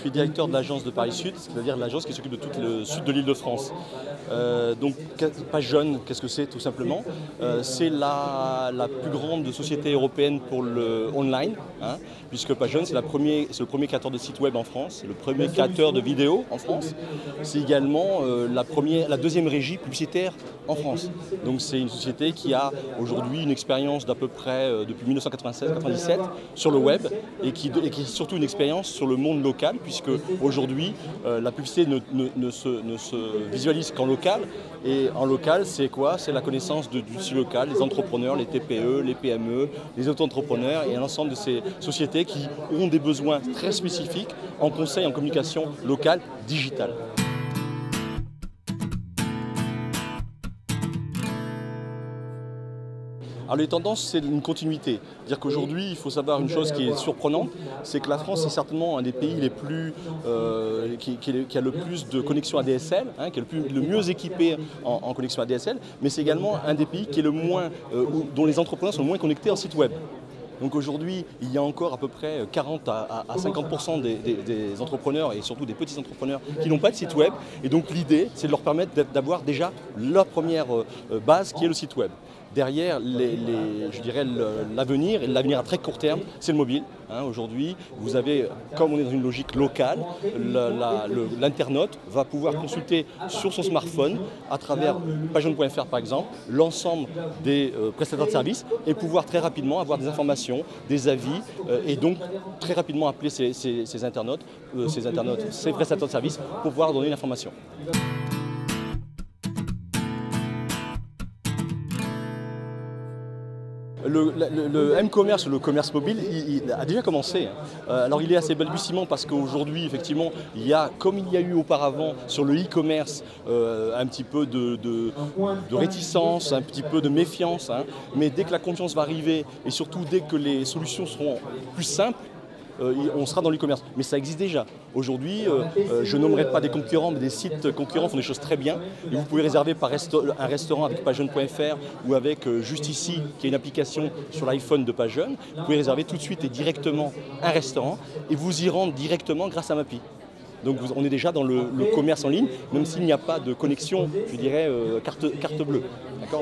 suis directeur de l'agence de Paris Sud, c'est-à-dire l'agence qui s'occupe de tout le sud de l'Île-de-France. Donc Page Jeune, qu'est-ce que c'est tout simplement? C'est la plus grande société européenne pour le online, hein, puisque Page Jeune c'est le premier créateur de site web en France, c'est le premier créateur de vidéos en France. C'est également la deuxième régie publicitaire en France. Donc c'est une société qui a aujourd'hui une expérience d'à peu près depuis 1996-97 sur le web et qui est surtout une expérience sur le monde local, puisque aujourd'hui la publicité ne se visualise qu'en local. Et en local, c'est quoi? C'est la connaissance du site local, les entrepreneurs, les TPE, les PME, les auto-entrepreneurs et un ensemble de ces sociétés qui ont des besoins très spécifiques en conseil en communication locale digitale. Alors les tendances, c'est une continuité. C'est-à-dire qu'aujourd'hui, il faut savoir une chose qui est surprenante, c'est que la France est certainement un des pays les plus, qui a le plus de connexions ADSL, hein, qui est le mieux équipé en connexion ADSL, mais c'est également un des pays qui est dont les entrepreneurs sont le moins connectés en site web. Donc aujourd'hui, il y a encore à peu près 40 à 50% des entrepreneurs et surtout des petits entrepreneurs qui n'ont pas de site web. Et donc l'idée, c'est de leur permettre d'avoir déjà leur première base qui est le site web. Derrière, je dirais l'avenir, et l'avenir à très court terme, c'est le mobile. Hein, aujourd'hui, vous avez, comme on est dans une logique locale, l'internaute va pouvoir consulter sur son smartphone, à travers pagejeune.fr par exemple, l'ensemble des prestataires de services et pouvoir très rapidement avoir des informations, des avis et donc très rapidement appeler ces internautes, ces prestataires de services pour pouvoir donner l'information. Le m-commerce, le commerce mobile, il a déjà commencé. Alors il est assez balbutiement parce qu'aujourd'hui, effectivement, il y a, comme il y a eu auparavant sur le e-commerce, un petit peu de réticence, un petit peu de méfiance. Hein. Mais dès que la confiance va arriver et surtout dès que les solutions seront plus simples, on sera dans l'e-commerce. Mais ça existe déjà. Aujourd'hui, je nommerai pas des concurrents, mais des sites concurrents font des choses très bien. Et vous pouvez réserver un restaurant avec pagejeune.fr ou avec Juste Ici, qui est une application sur l'iPhone de Pagejeune. Vous pouvez réserver tout de suite et directement un restaurant et vous y rendre directement grâce à Mappy. Donc on est déjà dans le commerce en ligne, même s'il n'y a pas de connexion, je dirais, carte bleue.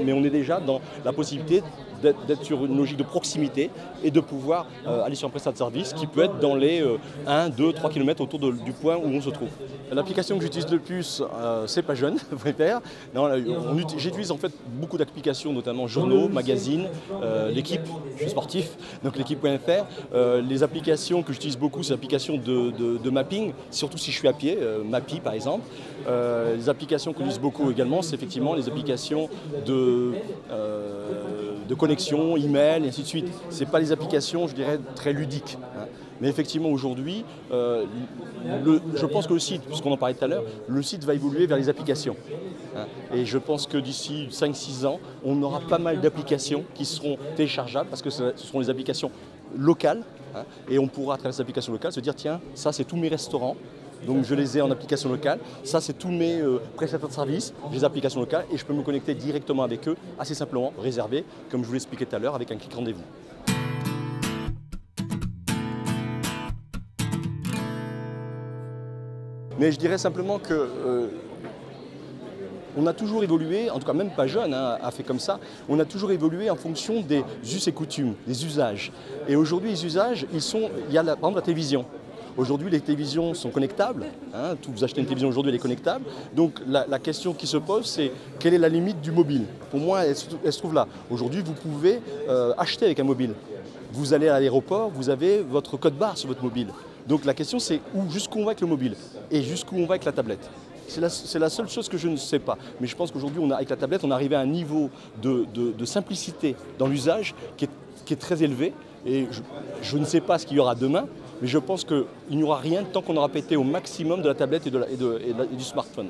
Mais on est déjà dans la possibilité d'être sur une logique de proximité et de pouvoir aller sur un prestataire de service qui peut être dans les 1, 2, 3 km autour du point où on se trouve. L'application que j'utilise le plus, c'est pagejeune.fr. J'utilise en fait beaucoup d'applications, notamment journaux, magazines, l'équipe, je suis sportif, donc l'équipe.fr. Les applications que j'utilise beaucoup, c'est l'application de mapping, surtout si je suis à pied, Mappy par exemple. Les applications que j'utilise beaucoup également, c'est effectivement les applications de connexion, email, et ainsi de suite. Ce n'est pas les applications, je dirais, très ludiques. Hein. Mais effectivement, aujourd'hui, je pense que le site, puisqu'on en parlait tout à l'heure, le site va évoluer vers les applications. Hein. Et je pense que d'ici 5-6 ans, on aura pas mal d'applications qui seront téléchargeables, parce que ce seront des applications locales. Hein, et on pourra, à travers ces applications locales, se dire, tiens, ça c'est tous mes restaurants. Donc je les ai en application locale. Ça, c'est tous mes prestataires de services, les applications locales, et je peux me connecter directement avec eux, assez simplement, réservé, comme je vous l'expliquais tout à l'heure, avec un clic rendez-vous. Mais je dirais simplement que on a toujours évolué, en tout cas même Pagejeune a fait comme ça, on a toujours évolué en fonction des us et coutumes, des usages. Et aujourd'hui, les usages, il y a par exemple la télévision. Aujourd'hui, les télévisions sont connectables. Hein, vous achetez une télévision aujourd'hui, elle est connectable. Donc la question qui se pose, c'est quelle est la limite du mobile? Pour moi, elle se trouve là. Aujourd'hui, vous pouvez acheter avec un mobile. Vous allez à l'aéroport, vous avez votre code barre sur votre mobile. Donc la question, c'est jusqu'où on va avec le mobile et jusqu'où on va avec la tablette. C'est la seule chose que je ne sais pas. Mais je pense qu'aujourd'hui, avec la tablette, on est arrivé à un niveau de simplicité dans l'usage qui est très élevé. Et je ne sais pas ce qu'il y aura demain, mais je pense qu'il n'y aura rien tant qu'on aura pété au maximum de la tablette et du smartphone.